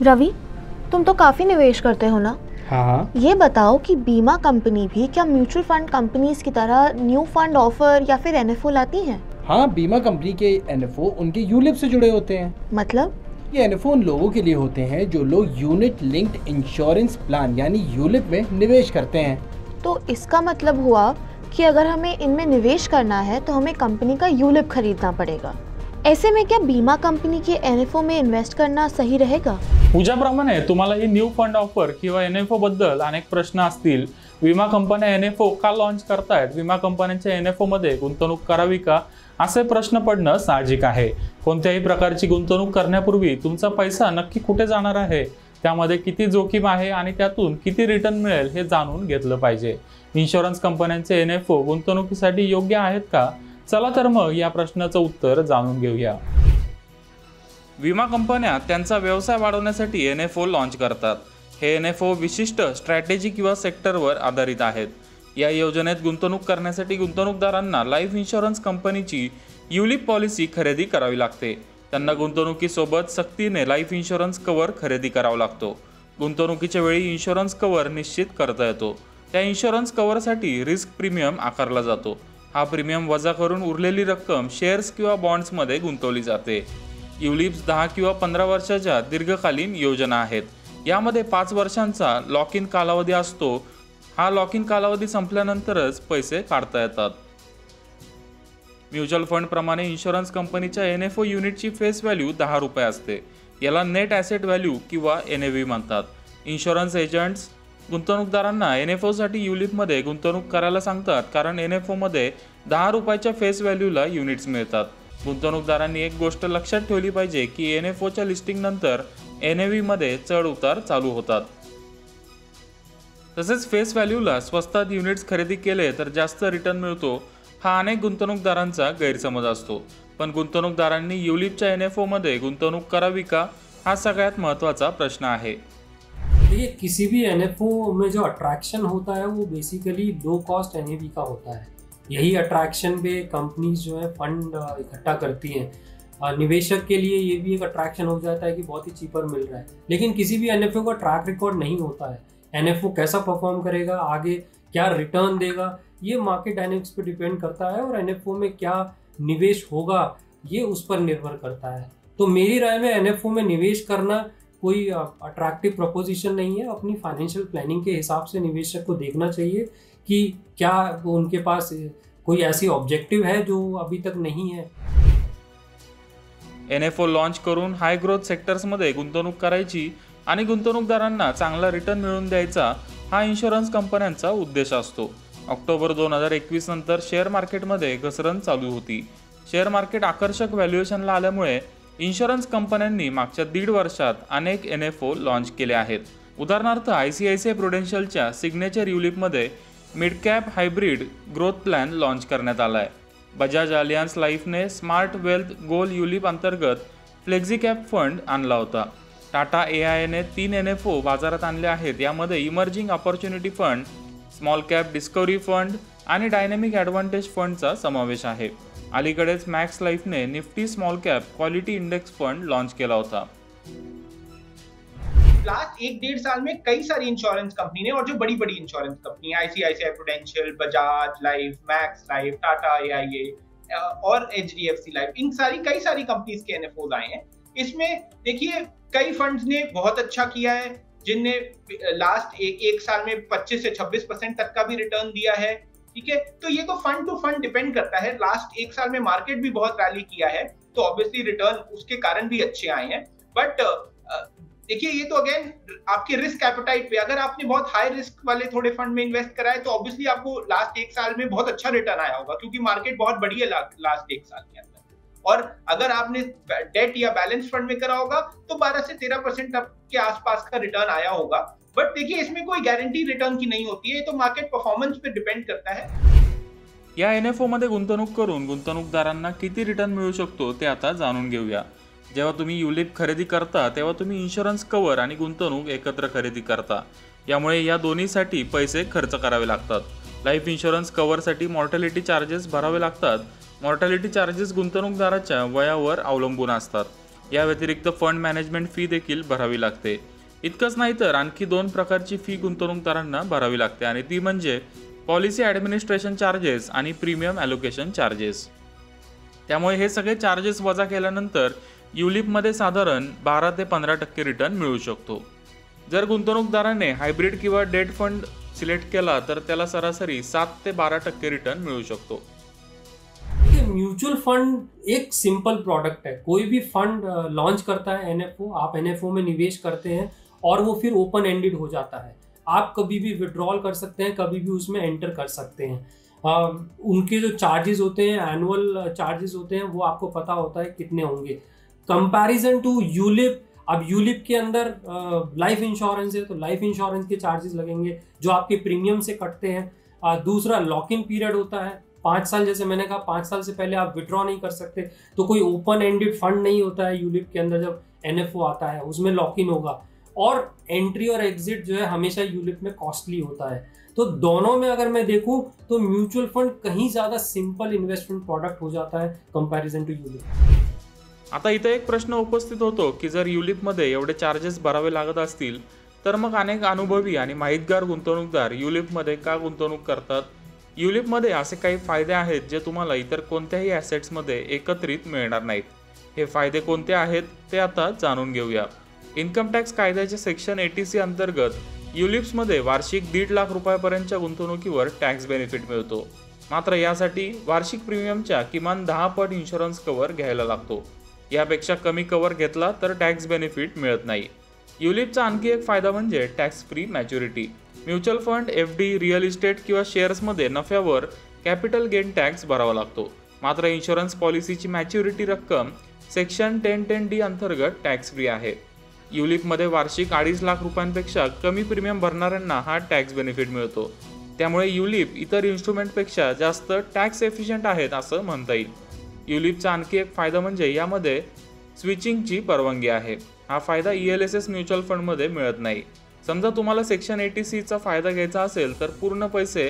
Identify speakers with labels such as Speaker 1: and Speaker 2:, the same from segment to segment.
Speaker 1: रवि, तुम तो काफ़ी निवेश करते हो ना।
Speaker 2: हाँ,
Speaker 1: ये बताओ कि बीमा कंपनी भी क्या म्यूचुअल फंड कंपनीज की तरह न्यू फंड ऑफर या फिर एनएफओ लाती हैं?
Speaker 2: हाँ, बीमा कंपनी के एनएफओ उनके यूलिप से जुड़े होते हैं।
Speaker 1: मतलब?
Speaker 2: ये एनएफओ उन लोगों के लिए होते हैं जो लोग यूनिट लिंक्ड इंश्योरेंस प्लान यानी यूलिप में निवेश करते हैं।
Speaker 1: तो इसका मतलब हुआ कि अगर हमें इनमें निवेश करना है तो हमें कंपनी का यूलिप खरीदना पड़ेगा। ऐसे में क्या बीमा कंपनी के एनएफओ में इन्वेस्ट करना सही रहेगा?
Speaker 3: पूजाप्रमाणे तुम्हाला ही न्यू फंड ऑफर किंवा एनएफओ बद्दल अनेक प्रश्न असतील। विमा कंपन्या एनएफओ का लॉन्च करतायत, विमा कंपन्यांच्या एनएफओ मध्ये गुंतवणूक करावी का, असे प्रश्न पडणं साहजिक आहे। कोणत्याही प्रकारची गुंतवणूक करण्यापूर्वी तुमचा पैसा नक्की कुठे जाणार आहे, त्यामध्ये किती जोखीम आहे आणि त्यातून किती रिटर्न मिळेल हे जाणून घेतलं पाहिजे। इन्शुरन्स कंपन्यांचे एनएफओ गुंतवणुकीसाठी योग्य आहेत का? चला तर मग या प्रश्नाचं उत्तर जाणून घेऊया। विमा कंपन्या त्यांचा व्यवसाय वाढवण्यासाठी एनएफओ लॉन्च करतात। हे एनएफओ विशिष्ट स्ट्रॅटेजी किंवा सेक्टरवर आधारित आहेत। या योजनेत गुंतवणूक करण्यासाठी गुंतवणूकदारांना लाईफ इन्शुरन्स कंपनीची युलिप पॉलिसी खरेदी करावी लागते। त्यांना गुंतवणुकीसोबत सक्तीने लाईफ इन्शुरन्स कव्हर खरेदी करावा लागतो। गुंतवणुकीच्या वेळी इन्शुरन्स कव्हर निश्चित करता येतो। त्या इन्शुरन्स कव्हरसाठी रिस्क प्रीमियम आकारला जातो। हा प्रीमियम वजा करून उरलेली रक्कम शेअर्स किंवा बॉन्ड्समध्ये गुंतवली जाते। युलिप्स 10 किंवा 15 वर्षाच्या दीर्घकालीन योजना आहेत। यामध्ये 5 वर्षांचा लॉक इन कालावधी असतो। हा लॉक इन कालावधी संपल्यानंतरच पैसे काढता येतात। म्युच्युअल फंड प्रमाणे इन्शुरन्स कंपनीच्या एनएफओ युनिटची फेस व्हॅल्यू 10 रुपये असते। याला नेट ॲसेट व्हॅल्यू किंवा एनएव्ही म्हणतात। इन्शुरन्स एजंट्स गुंतवणूकदारांना एनएफओसाठी युलिपमध्ये गुंतवणूक करायला सांगतात, कारण एनएफओमध्ये 10 रुपयाच्या फेस व्हॅल्यूला युनिट्स मिळतात। गुंतवणूकदारांनी एक गोष्ट लक्षात ठेवली पाहिजे की एनएफओच्या लिस्टिंग नंतर एनएव्हीमध्ये चढ उतार चालू होतात। तसेच फेस व्हॅल्यूला स्वस्तात युनिट्स खरेदी केले तर जास्त रिटर्न मिळतो, हा अनेक गुंतवणूकदारांचा गैरसमज असतो। पण गुंतवणूकदारांनी युलिपच्या एनएफओमध्ये गुंतवणूक करावी का, हा सगळ्यात महत्त्वाचा प्रश्न आहे।
Speaker 4: देखिए, किसी भी एनएफओ में जो अट्रैक्शन होता है वो बेसिकली लो कॉस्ट एनएवी का होता है। यही अट्रैक्शन पे कंपनीज जो है फंड इकट्ठा करती हैं। निवेशक के लिए ये भी एक अट्रैक्शन हो जाता है कि बहुत ही चीपर मिल रहा है, लेकिन किसी भी एनएफओ का ट्रैक रिकॉर्ड नहीं होता है। एनएफओ कैसा परफॉर्म करेगा, आगे क्या रिटर्न देगा, ये मार्केट डायनेमिक्स पे डिपेंड करता है, और एनएफओ में क्या निवेश होगा ये उस पर निर्भर करता है। तो मेरी राय में एनएफओ में निवेश करना कोई अट्रैक्टिव प्रपोजिशन नहीं है। अपनी फाइनेंशियल प्लानिंग के हिसाब से निवेशक को देखना चाहिए कि क्या उनके पास कोई ऐसी ऑब्जेक्टिव है जो अभी तक नहीं है।
Speaker 3: एनएफओ लॉन्च करून हाय ग्रोथ सेक्टर्समध्ये गुंतवणूक करायची आणि गुंतवणूकदारांना चांगला रिटर्न मिळवून द्यायचा, हा इन्शुरन्स कंपन्यांचा उद्देश असतो। ऑक्टोबर 2021 नंतर शेअर मार्केटमध्ये घसरण चालू होती। शेअर मार्केट आकर्षक व्हॅल्युएशनला आल्यामुळे इन्शुरन्स कंपन्यांनी मागच्या 1.5 वर्षात अनेक एनएफओ लॉन्च केले आहेत। उदाहरणार्थ आयसीआयसीआय प्रुडेन्शियलच्या सिग्नेचर युलिपमध्ये mid cap hybrid growth plan launch करण्यात आला आहे। बजाज अलियन्स लाईफने स्मार्ट वेल्थ गोल युलिप अंतर्गत फ्लेक्झी कॅप फंड आणला होता। टाटा एआयने 3 एनएफओ बाजारात आणले आहेत। यामध्ये emerging opportunity fund, small cap discovery fund आणि डायनॅमिक ॲडव्हान्टेज फंडचा समावेश आहे। अलीकडेच मॅक्स लाईफने Nifty small cap quality index fund launch केला होता।
Speaker 5: लास्ट 1-1.5 साल में कई सारी इंश्योरेंस कंपनी ने, और जो बड़ी बड़ी insurance company ICICI Prudential, Bajaj life, max life, Tata AIA और एचडीएफसी लाइफ, इन कई सारी कंपनीज के एनएफओज आए हैं। इसमें देखिए कई फंड्स ने बहुत अच्छा किया है, जिनने लास्ट एक साल में 25 से 26% तक का भी रिटर्न दिया है। ठीक है, तो ये तो फंड टू फंड डिपेंड करता है। लास्ट 1 साल में मार्केट भी बहुत रैली किया है, तो ऑब्वियसली रिटर्न उसके कारण भी अच्छे आए हैं। बट देखिए, ये तो अगेन आपके रिस्क एपेटाइट पे, अगर आपने बहुत हाई रिस्क वाले थोड़े फंड में इन्वेस्ट करा है तो ऑब्वियसली आपको लास्ट 1 साल में बहुत अच्छा रिटर्न आया होगा, क्योंकि मार्केट बहुत बड़ी है लास्ट 1 साल के अंदर। और अगर आपने डेट या बैलेंस फंड में करा होगा तो 12 से 13% के आसपास का रिटर्न आया होगा। बट देखिए, इसमें कोई गारंटी रिटर्न की नहीं होती है, तो मार्केट परफॉर्मेंस पे डिपेंड करता है।
Speaker 3: या एनएफओ मध्ये गुंतवणूक करून गुंतवणूकदारांना किती रिटर्न मिळू शकतो ते आता जाणून घेऊया। जेव्हा तुम्ही युलिप खरेदी करता तेव्हा तुम्ही इन्शुरन्स कव्हर आणि गुंतवणूक एकत्र खरेदी करता। यामुळे या दोन्हीसाठी पैसे खर्च करावे लागतात। लाईफ इन्शुरन्स कव्हरसाठी मॉर्टॅलिटी चार्जेस भरावे लागतात। मॉर्टॅलिटी चार्जेस गुंतवणूकदाराच्या वयावर अवलंबून असतात। या व्यतिरिक्त फंड मॅनेजमेंट फी देखील भरावी लागते. इतकंच नाही तर आणखी 2 प्रकारची फी गुंतवणूकदारांना भरावी लागते आणि ती म्हणजे पॉलिसी ॲडमिनिस्ट्रेशन चार्जेस आणि प्रीमियम ॲलोकेशन चार्जेस. त्यामुळे हे सगळे चार्जेस वजा केल्यानंतर युलिपमध्ये साधारण 12 ते 15% रिटर्न मिळू शकतो. जर गुंतवणूकदाराने हायब्रिड किंवा डेट फंड सिलेक्ट केला तर त्याला सरासरी 7 ते 12% रिटर्न मिळू शकतो.
Speaker 4: म्यूचुअल फंड एक सिंपल प्रोडक्ट है. कोई भी फंड लॉन्च करता है एनएफओ, आप एनएफओ में निवेश करते हैं और वो फिर ओपन एंडेड हो जाता है. आप कभी भी विड्रॉल कर सकते हैं, कभी भी उसमें एंटर कर सकते हैं. उनके जो चार्जेस होते हैं, एनुअल चार्जेस होते हैं, वो आपको पता होता है कितने होंगे. कंपैरिजन टू यूलिप, अब यूलिप के अंदर लाइफ इंश्योरेंस है तो लाइफ इंश्योरेंस के चार्जेस लगेंगे जो आपके प्रीमियम से कटते हैं. दूसरा लॉक इन पीरियड होता है 5 साल. जैसे मैंने कहा 5 साल से पहले आप विड्रॉ नहीं कर सकते, तो कोई ओपन एंडेड फंड नहीं होता है यूलिप के अंदर. जब एनएफओ आता है उसमें लॉक इन होगा और एंट्री और एग्जिट जो है हमेशा यूलिप में कॉस्टली होता है. तो दोनों में अगर मैं देखूं तो म्यूचुअल फंड कहीं ज्यादा सिंपल इन्वेस्टमेंट प्रोडक्ट हो जाता है कंपैरिजन टू यूलिप.
Speaker 3: आता इथे एक प्रश्न उपस्थित होतो की जर युलिपमध्ये एवढे चार्जेस भरावे लागत असतील तर मग अनेक अनुभवी आणि माहितगार गुंतवणूकदार युलिपमध्ये का गुंतवणूक करतात. युलिपमध्ये असे काही फायदे आहेत जे तुम्हाला इतर कोणत्याही ॲसेट्समध्ये एकत्रित मिळणार नाहीत. हे फायदे कोणते आहेत ते आता जाणून घेऊया. इन्कम टॅक्स कायद्याच्या सेक्शन 80C अंतर्गत युलिप्समध्ये वार्षिक 1.5 लाख रुपयापर्यंतच्या गुंतवणुकीवर टॅक्स बेनिफिट मिळतो. मात्र यासाठी वार्षिक प्रीमियमच्या किमान 10 पट इन्शुरन्स कव्हर घ्यायला लागतो. यापेक्षा कमी कव्हर घेतला तर टॅक्स बेनिफिट मिळत नाही. युलिपचा आणखी एक फायदा म्हणजे tax free maturity. Mutual fund, FD, real estate किंवा शेअर्समध्ये नफ्यावर कॅपिटल गेन टॅक्स भरावा लागतो. मात्र इन्शुरन्स पॉलिसीची मॅच्युरिटी रक्कम सेक्शन 1010D अंतर्गत टॅक्स फ्री आहे. युलिपमध्ये वार्षिक 2.5 लाख रुपयांपेक्षा कमी प्रीमियम भरणाऱ्यांना हा टॅक्स बेनिफिट मिळतो. त्यामुळे युलिप इतर इन्स्ट्रुमेंटपेक्षा जास्त टॅक्स एफिशियंट आहेत असं म्हणता येईल. युलिपचा आणखी एक फायदा म्हणजे यामध्ये स्विचिंगची परवानगी आहे. हा फायदा ELSS म्युच्युअल फंडमध्ये मिळत नाही. समजा तुम्हाला सेक्शन 80Cचा फायदा घ्यायचा असेल तर पूर्ण पैसे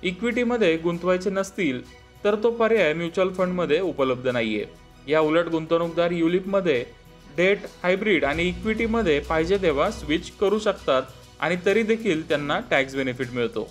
Speaker 3: इक्विटीमध्ये गुंतवायचे नसतील तर तो पर्याय म्युच्युअल फंडमध्ये उपलब्ध नाहीये. या उलट गुंतवणूकदार युलिपमध्ये डेट, हायब्रिड आणि इक्विटीमध्ये पाहिजे तेव्हा स्विच करू शकतात आणि तरी देखील त्यांना टॅक्स बेनिफिट मिळतो.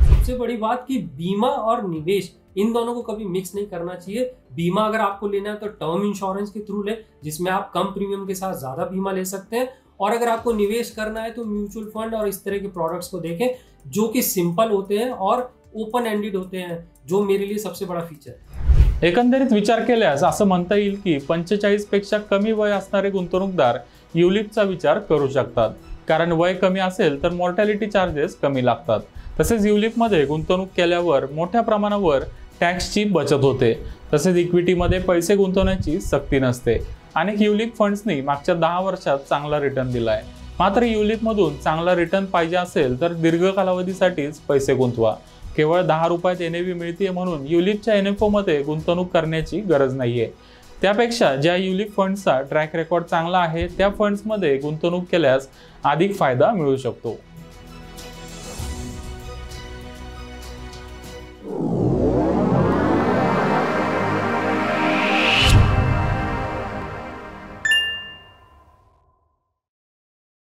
Speaker 4: सबसे बड़ी बात कि बीमा और निवेश इन दोनों को कभी मिक्स नहीं करना चाहिए. बीमा अगर आपको लेना है तो टर्म इंश्योरेंस के थ्रू ले, जिसमें आप कम प्रीमियम के साथ ज्यादा बीमा ले सकते हैं. और अगर आपको निवेश करना है तो म्यूचुअल फंड और इस तरह के प्रोडक्ट्स को देखें जो कि सिंपल होते हैं और ओपन एंडेड होते हैं, जो मेरे लिए सबसे बड़ा फीचर है.
Speaker 3: एकंदरीत विचार केल्यास असं म्हणता येईल की 45 पेक्षा कमी वय असणारे गुंतवणूकदार युलिपचा विचार करू शकतात. कारण वय कमी असेल तर मॉर्टॅलिटी चार्जेस कमी लागतात. तसेच युलिपमध्ये गुंतवणूक केल्यावर मोठ्या प्रमाणावर टॅक्सची बचत होते. तसेच इक्विटीमध्ये पैसे गुंतवण्याची सक्ती नसते. अनेक युलिप फंड्सनी मागच्या 10 वर्षात चांगला रिटर्न दिलाय. मात्र युलिपमधून चांगला रिटर्न पाहिजे असेल तर दीर्घ कालावधीसाठीच पैसे गुंतवा. केवळ 10 रुपयात NAV मिळते म्हणून युलिपच्या NFO मध्ये गुंतवणूक करण्याची गरज नाहीये. त्यापेक्षा ज्या युलिप फंड्सचा ट्रॅक रेकॉर्ड चांगला आहे त्या फंड्समध्ये गुंतवणूक केल्यास अधिक फायदा मिळू शकतो.